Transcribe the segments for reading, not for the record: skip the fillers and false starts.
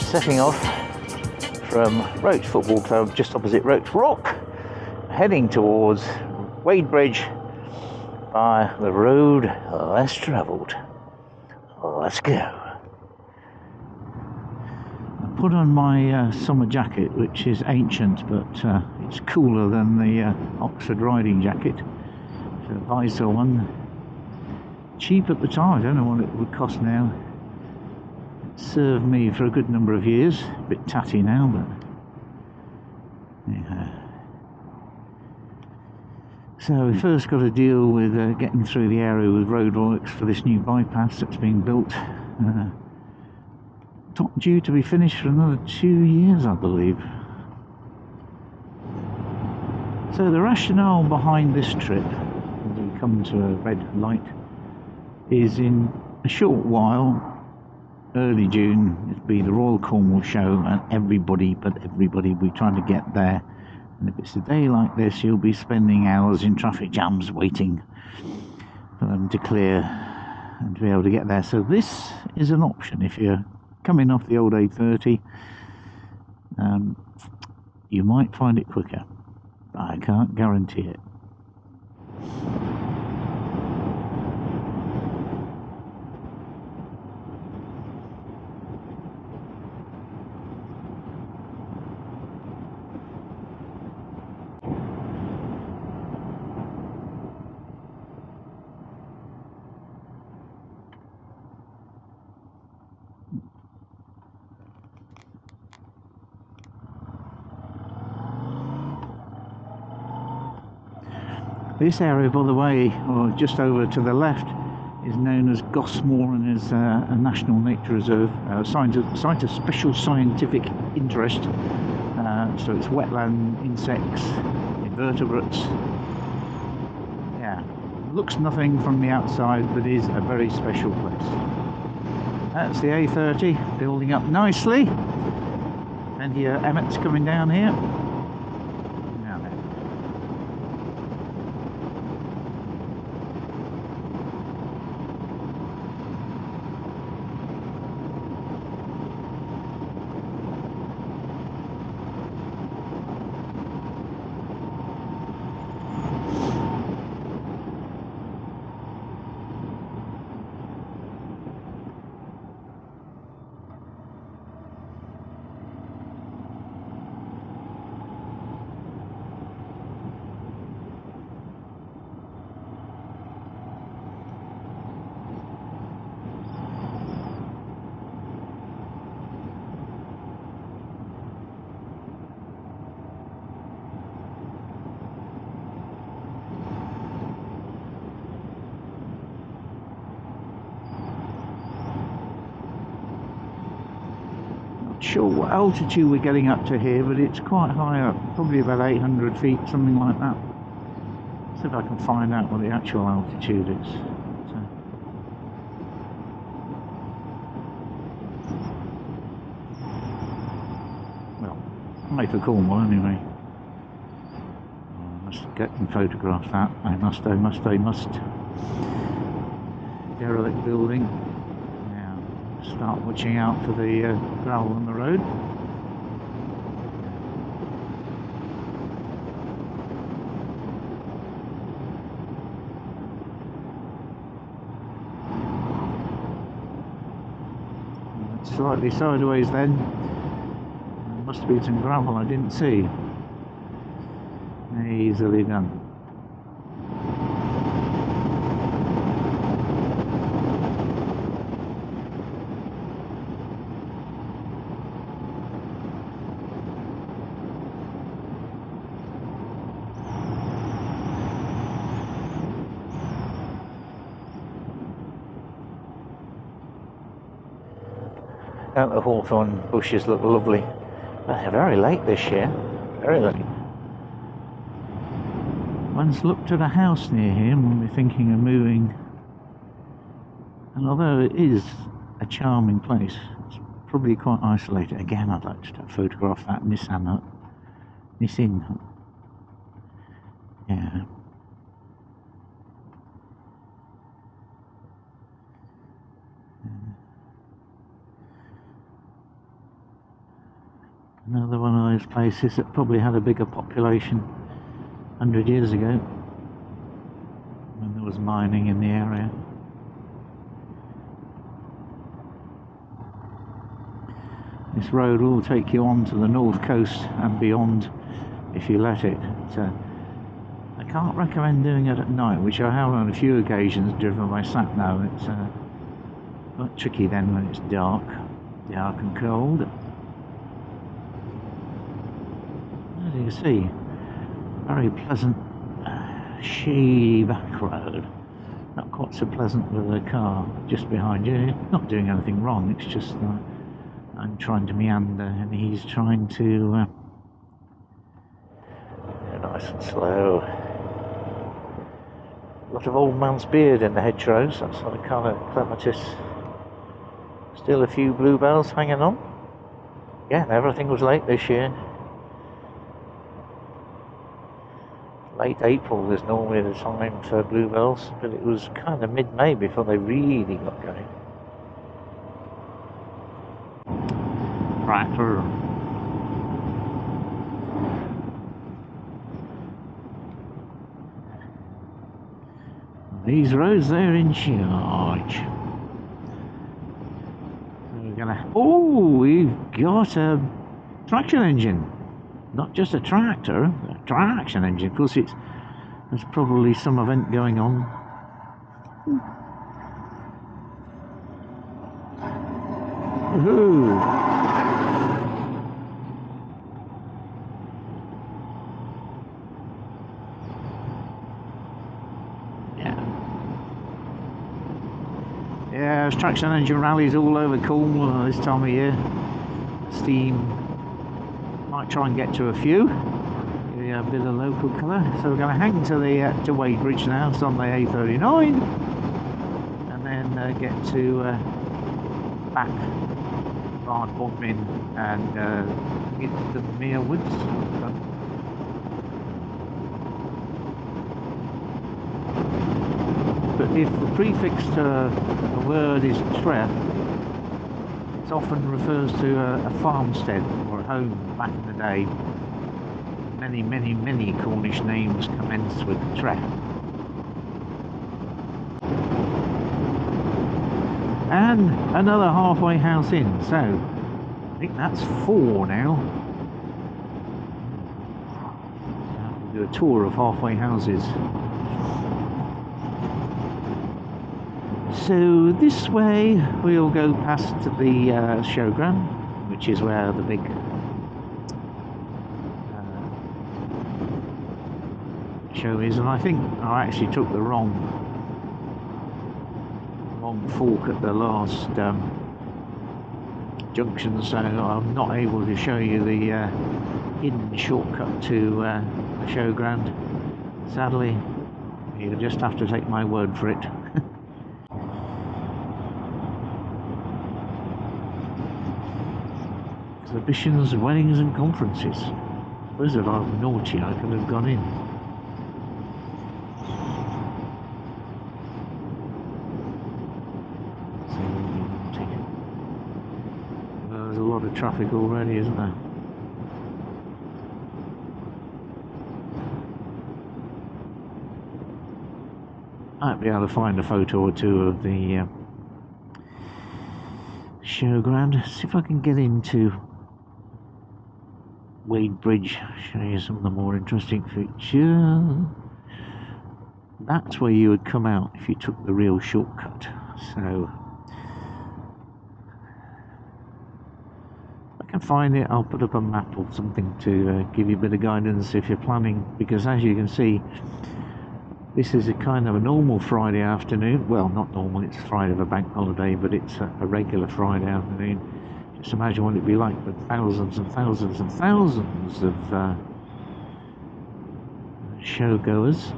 setting off from Roche Football Club just opposite Roche Rock, heading towards Wadebridge by the road less travelled. Let's go. I put on my summer jacket, which is ancient, but it's cooler than the Oxford riding jacket. It's a visor one. Cheap at the time, I don't know what it would cost now. It served me for a good number of years. A bit tatty now, but yeah. So we first got to deal with getting through the area with roadworks for this new bypass that's being built. Due to be finished for another 2 years, I believe. So the rationale behind this trip, as we come to a red light, is in a short while, early June, it'll be the Royal Cornwall show, and everybody will be trying to get there. And if it's a day like this, you'll be spending hours in traffic jams waiting for them to clear and to be able to get there. So this is an option if you're coming off the old A30. You might find it quicker, but I can't guarantee it. This area, by the way, or just over to the left, is known as Goss Moor and is a national nature reserve, site of special scientific interest. So it's wetland, insects, invertebrates. Yeah, looks nothing from the outside, but is a very special place. That's the A30 building up nicely. Plenty of emmets coming down here. Sure what altitude we're getting up to here, but it's quite high up, probably about 800 feet, something like that. See if I can find out what the actual altitude is. Well, high for Cornwall anyway. I must get and photograph that. I must. Derelict building. Start watching out for the gravel on the road. Slightly sideways then. There must have been some gravel I didn't see. Easily done. Don't the hawthorn bushes look lovely? But they're very late this year. Very late. Once looked at a house near here when we're thinking of moving. And although it is a charming place, it's probably quite isolated. Again, I'd like to photograph that Nissan hut. Yeah. Another one of those places that probably had a bigger population 100 years ago when there was mining in the area. This road will take you on to the north coast and beyond if you let it. I can't recommend doing it at night, which I have on a few occasions driven my sat nav. It's quite tricky then when it's dark and cold. As you can see, very pleasant shady back road. Not quite so pleasant with a car just behind you. Not doing anything wrong, it's just I'm trying to meander and he's trying to nice and slow. A lot of old man's beard in the hedgerows, that's the kind of clematis. Still a few bluebells hanging on. Yeah, everything was late this year. Late April is normally the time for bluebells, but it was kind of mid-May before they really got going. Tractor. These roads, they're in charge. So we're gonna. Oh, we've got a traction engine. Not just a tractor, a traction engine. Of course, there's probably some event going on. Woohoo! Yeah, there's traction engine rallies all over Cornwall this time of year. Steam. Might try and get to a few. A bit of local colour. So we're going to hang to the to Wadebridge now. It's on the A39, and then get to back Bard Bodmin and into the Mere Woods. But if the prefix to a word is tre, it often refers to a farmstead or a home back in the day. Many, many, many Cornish names commence with tre. And another halfway house in, so I think that's 4 now. We'll do a tour of halfway houses. So this way we'll go past the showground, which is where the big show is, and I think I actually took the wrong fork at the last junction, so I'm not able to show you the hidden shortcut to the showground. Sadly, you'll just have to take my word for it. Exhibitions, weddings and conferences. I suppose if I was naughty I could have gone in. There's a lot of traffic already, isn't there? Might be able to find a photo or two of the showground. See if I can get into Wadebridge, show you some of the more interesting features. That's where you would come out if you took the real shortcut. So if I can find it, I'll put up a map or something to give you a bit of guidance if you're planning, because as you can see, this is a kind of a normal Friday afternoon. Well, not normal, it's Friday of a bank holiday, but it's a regular Friday afternoon. Just imagine what it'd be like with thousands and thousands and thousands of showgoers.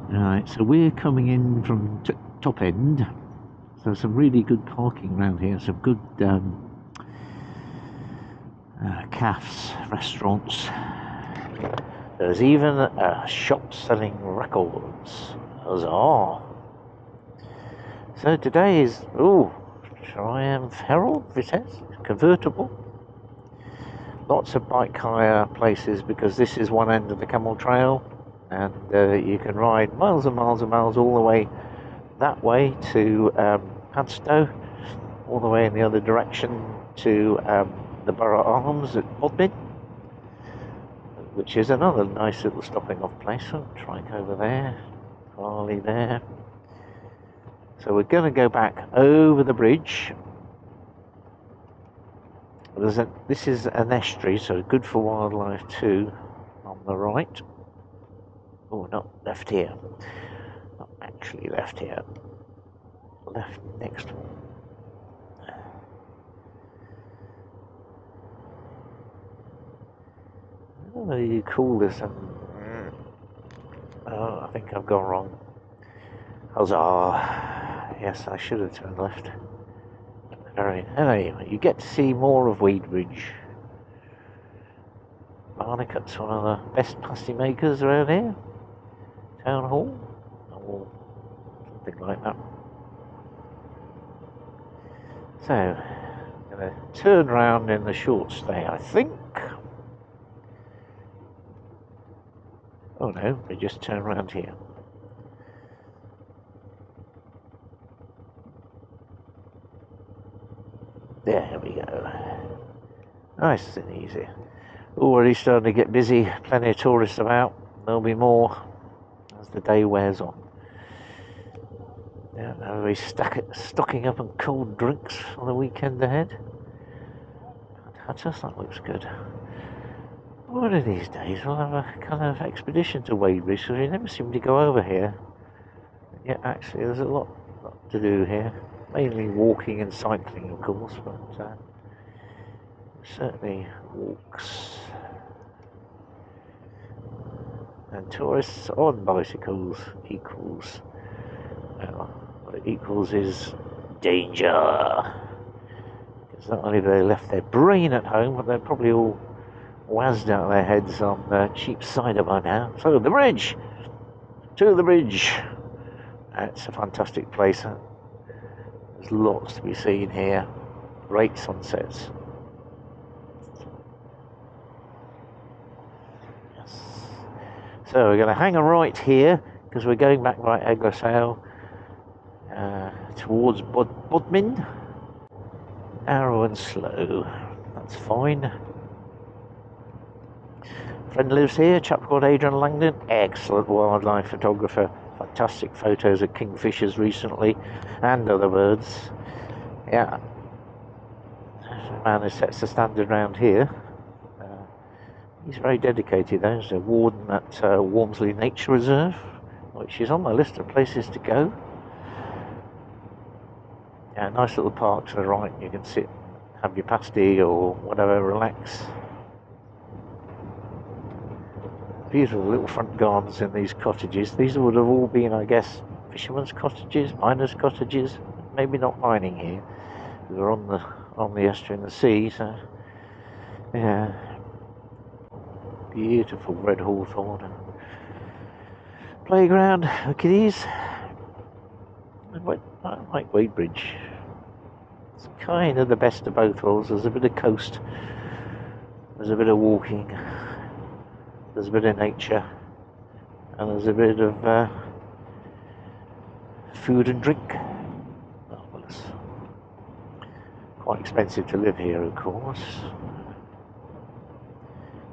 Right, so we're coming in from top end. So some really good parking around here. Some good cafes, restaurants. There's even a shop selling records. Huzzah! So today is Triumph Herald Vitesse convertible. lots of bike hire places, because this is one end of the camel trail, and you can ride miles and miles and miles all the way that way to Padstow, all the way in the other direction to the Borough Arms at Bodmin, which is another nice little stopping off place. So trike over there, Harley there. So we're going to go back over the bridge. This is an estuary, so good for wildlife too, on the right. Oh, not left here. Not actually left here. Left next one. Oh, you call this? Oh, I think I've gone wrong. Huzzah! Yes, I should have turned left. Anyway, you get to see more of Wadebridge. Barnicut's one of the best pasty makers around here. Town Hall, or something like that. So, I'm going to turn round in the short stay, I think. Oh no, we just turn round here. There we go. Nice and easy. Already starting to get busy, plenty of tourists about. There'll be more as the day wears on. Yeah, everybody's stocking up on cold drinks on the weekend ahead. That looks good. One of these days we'll have a kind of expedition to Wadebridge, because we never seem to go over here. Yeah, actually there's a lot to do here. Mainly walking and cycling, of course, but certainly walks. And tourists on bicycles equals, well, what it equals is danger. Because not only have they left their brain at home, but they're probably all wazzed out of their heads on the cheap cider by now. So the bridge! To the bridge! It's a fantastic place. There's lots to be seen here. Great sunsets. Yes. So we're going to hang a right here, because we're going back by Egloshayle towards Bodmin. Narrow and slow. That's fine. Friend lives here, a chap called Adrian Langdon. Excellent wildlife photographer. Fantastic photos of kingfishers recently, and other birds. Yeah. The man who sets the standard round here. He's very dedicated though. He's a warden at Walmsley Nature Reserve, which is on my list of places to go. Yeah, nice little park to the right. You can sit, have your pasty or whatever, relax. Beautiful little front gardens in these cottages. These would have all been, I guess, fishermen's cottages, miners' cottages. Maybe not mining here. We're on the estuary and the sea, so yeah. Beautiful red hawthorn. Playground for kiddies. I like Wadebridge. It's kind of the best of both worlds. There's a bit of coast, there's a bit of walking, there's a bit of nature, and there's a bit of food and drink. Marvellous. Quite expensive to live here, of course.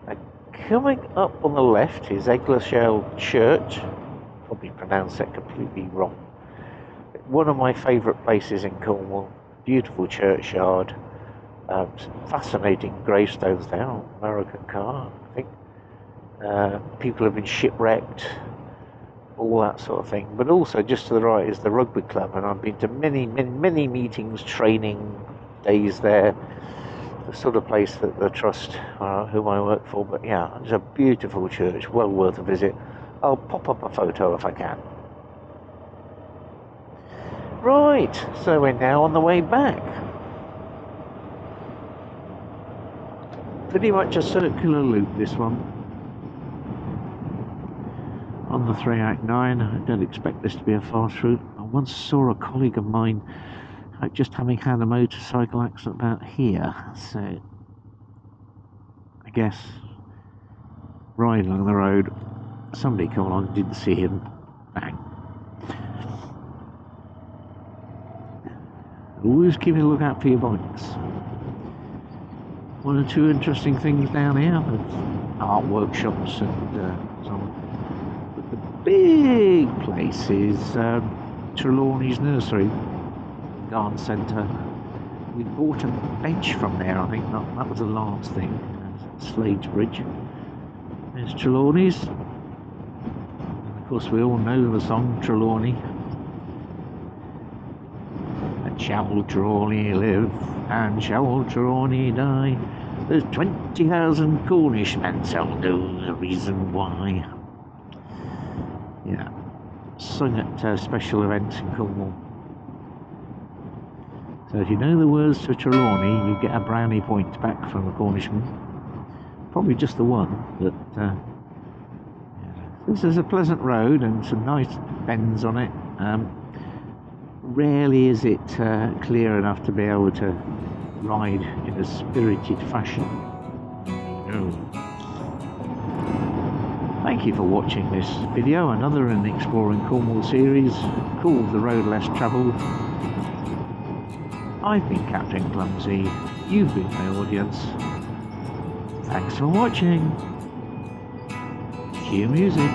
Now, coming up on the left is Egloshayle Church. Probably pronounced that completely wrong. One of my favourite places in Cornwall. Beautiful churchyard. Fascinating gravestones there. American car, I think. People have been shipwrecked. All that sort of thing. But also just to the right is the rugby club, and I've been to many meetings, training days there. The sort of place that the trust, whom I work for. But yeah, it's a beautiful church, well worth a visit. I'll pop up a photo if I can. Right, so we're now on the way back. Pretty much a circular loop, this one. On the 389, I don't expect this to be a fast route. I once saw a colleague of mine just having had a motorcycle accident about here, so guess, riding along the road, somebody come along, didn't see him, bang. Always keep a lookout for your bikes. One or two interesting things down here, art workshops and so on. But the big place is Trelawney's Nursery, garden centre. We bought a bench from there, I think. That was the last thing. Wadebridge. There's Trelawney's. And of course, we all know the song Trelawney. And shall Trelawney live, and shall Trelawney die? There's 20,000 Cornishmen shall know the reason why. Yeah, sung at special events in Cornwall. So if you know the words to Trelawney, you get a brownie point back from a Cornishman. Probably just the one, but this is a pleasant road and some nice bends on it. Rarely is it clear enough to be able to ride in a spirited fashion. No. Thank you for watching this video, another in the Exploring Cornwall series called The Road Less Travelled. I've been Captain Clumsy, you've been my audience. Thanks for watching. Cue music.